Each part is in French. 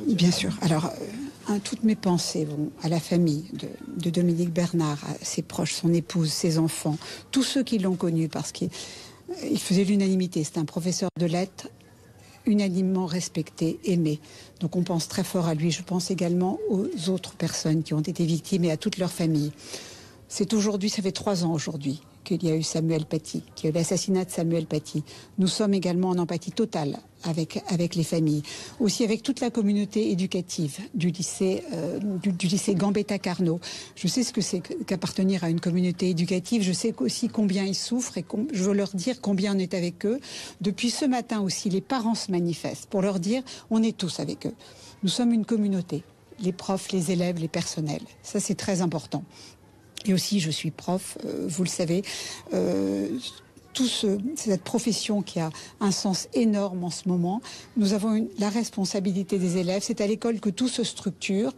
Bien sûr. Alors, toutes mes pensées vont à la famille de Dominique Bernard, à ses proches, son épouse, ses enfants, tous ceux qui l'ont connu, parce qu'il faisait l'unanimité. C'est un professeur de lettres unanimement respecté, aimé. Donc on pense très fort à lui. Je pense également aux autres personnes qui ont été victimes et à toute leur famille. C'est aujourd'hui, ça fait 3 ans aujourd'hui qu'il y a eu Samuel Paty, qu'il y a eu l'assassinat de Samuel Paty. Nous sommes également en empathie totale avec les familles, aussi avec toute la communauté éducative du lycée Gambetta Carnot. Je sais ce que c'est qu'appartenir à une communauté éducative, je sais aussi combien ils souffrent et je veux leur dire combien on est avec eux. Depuis ce matin aussi, les parents se manifestent pour leur dire on est tous avec eux. Nous sommes une communauté, les profs, les élèves, les personnels. Ça, c'est très important. Et aussi, je suis prof, vous le savez, cette profession qui a un sens énorme en ce moment. Nous avons la responsabilité des élèves. C'est à l'école que tout se structure.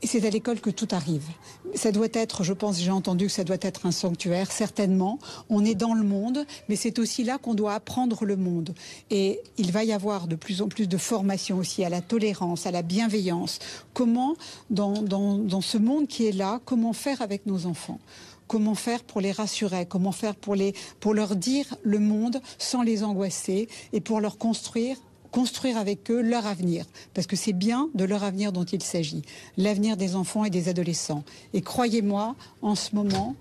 Et c'est à l'école que tout arrive. Ça doit être, je pense, j'ai entendu que ça doit être un sanctuaire, certainement. On est dans le monde, mais c'est aussi là qu'on doit apprendre le monde. Et il va y avoir de plus en plus de formation aussi à la tolérance, à la bienveillance. Comment, dans ce monde qui est là, comment faire avec nos enfants ? Comment faire pour les rassurer? Comment faire pour leur dire le monde sans les angoisser et pour leur construire avec eux leur avenir, parce que c'est bien de leur avenir dont il s'agit, l'avenir des enfants et des adolescents. Et croyez-moi, en ce moment,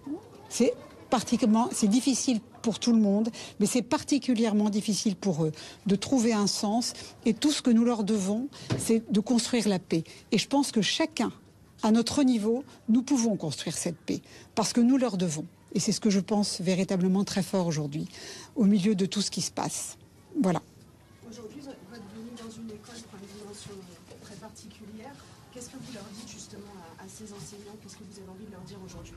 c'est difficile pour tout le monde, mais c'est particulièrement difficile pour eux de trouver un sens. Et tout ce que nous leur devons, c'est de construire la paix. Et je pense que chacun, à notre niveau, nous pouvons construire cette paix, parce que nous leur devons. Et c'est ce que je pense véritablement très fort aujourd'hui, au milieu de tout ce qui se passe. Voilà. Aujourd'hui, vous êtes venu dans une école pour une dimension très particulière. Qu'est-ce que vous leur dites justement à ces enseignants? Qu'est-ce que vous avez envie de leur dire aujourd'hui?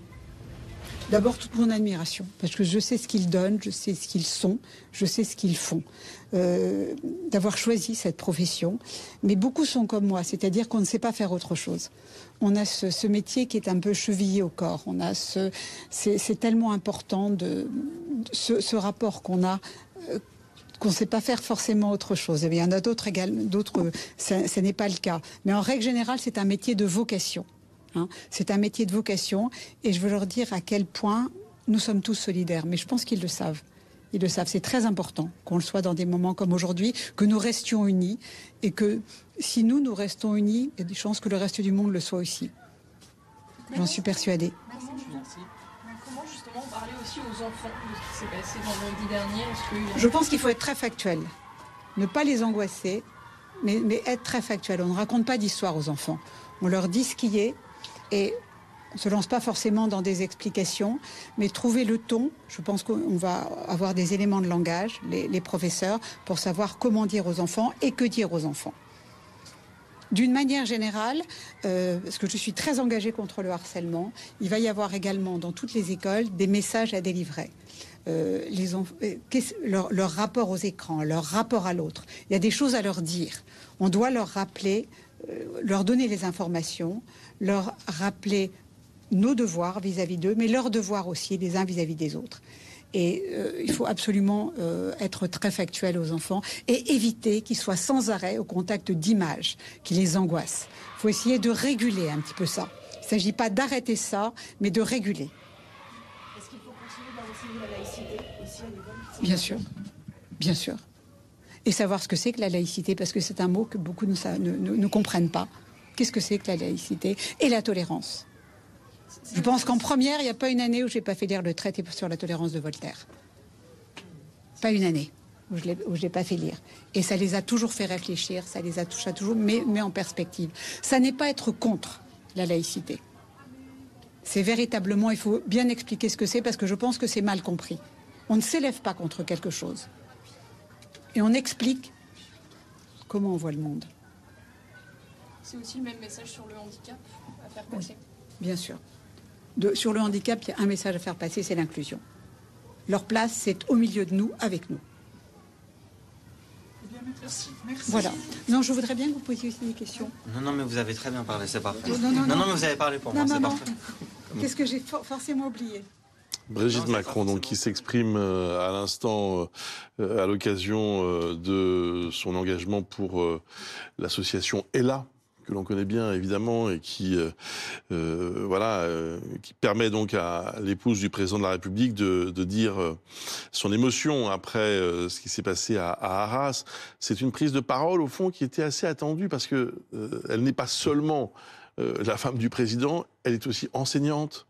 D'abord, toute mon admiration, parce que je sais ce qu'ils donnent, je sais ce qu'ils sont, je sais ce qu'ils font. D'avoir choisi cette profession. Mais beaucoup sont comme moi, c'est-à-dire qu'on ne sait pas faire autre chose. On a ce métier qui est un peu chevillé au corps. C'est tellement important ce rapport qu'on a... qu'on ne sait pas faire forcément autre chose. Et il y en a d'autres, ce n'est pas le cas. Mais en règle générale, c'est un métier de vocation. C'est un métier de vocation. Et je veux leur dire à quel point nous sommes tous solidaires. Mais je pense qu'ils le savent. Ils le savent. C'est très important qu'on le soit dans des moments comme aujourd'hui, que nous restions unis. Et que si nous restons unis, il y a des chances que le reste du monde le soit aussi. J'en suis persuadée. Merci. Comment justement parler aussi aux enfants de ce qui s'est passé vendredi dernier? Je pense qu'il faut être très factuel. Ne pas les angoisser, mais être très factuel. On ne raconte pas d'histoire aux enfants. On leur dit ce qui est et on ne se lance pas forcément dans des explications, mais trouver le ton. Je pense qu'on va avoir des éléments de langage, les professeurs, pour savoir comment dire aux enfants et que dire aux enfants. D'une manière générale, parce que je suis très engagée contre le harcèlement, il va y avoir également dans toutes les écoles des messages à délivrer. Leur rapport aux écrans, leur rapport à l'autre. Il y a des choses à leur dire. On doit leur rappeler, leur donner les informations, leur rappeler nos devoirs vis-à-vis d'eux, mais leurs devoirs aussi, les uns vis-à-vis des autres. Et il faut absolument être très factuel aux enfants et éviter qu'ils soient sans arrêt au contact d'images qui les angoissent. Il faut essayer de réguler un petit peu ça. Il ne s'agit pas d'arrêter ça, mais de réguler. Est-ce qu'il faut continuer d'enseigner la laïcité aussi à l'école? Bien sûr, bien sûr. Et savoir ce que c'est que la laïcité, parce que c'est un mot que beaucoup ne comprennent pas. Qu'est-ce que c'est que la laïcité? Et la tolérance. Je pense qu'en première, il n'y a pas une année où je n'ai pas fait lire le traité sur la tolérance de Voltaire. Pas une année où je ne l'ai pas fait lire. Et ça les a toujours fait réfléchir, ça les a toujours mis en perspective. Ça n'est pas être contre la laïcité. C'est véritablement, il faut bien expliquer ce que c'est, parce que je pense que c'est mal compris. On ne s'élève pas contre quelque chose. Et on explique comment on voit le monde. C'est aussi le même message sur le handicap à faire passer. Oui, bien sûr. Sur le handicap, il y a un message à faire passer, c'est l'inclusion. Leur place, c'est au milieu de nous, avec nous. Merci. Voilà. Non, je voudrais bien que vous posiez aussi des questions. Non, mais vous avez très bien parlé, c'est parfait. Non, mais vous avez parlé pour moi, c'est parfait. Qu'est-ce que j'ai forcément oublié? Brigitte Macron, donc, qui s'exprime à l'instant à l'occasion de son engagement pour l'association ELA, que l'on connaît bien évidemment, et qui qui permet donc à l'épouse du président de la République de dire son émotion après ce qui s'est passé à Arras. C'est une prise de parole au fond qui était assez attendue parce que elle n'est pas seulement la femme du président, elle est aussi enseignante.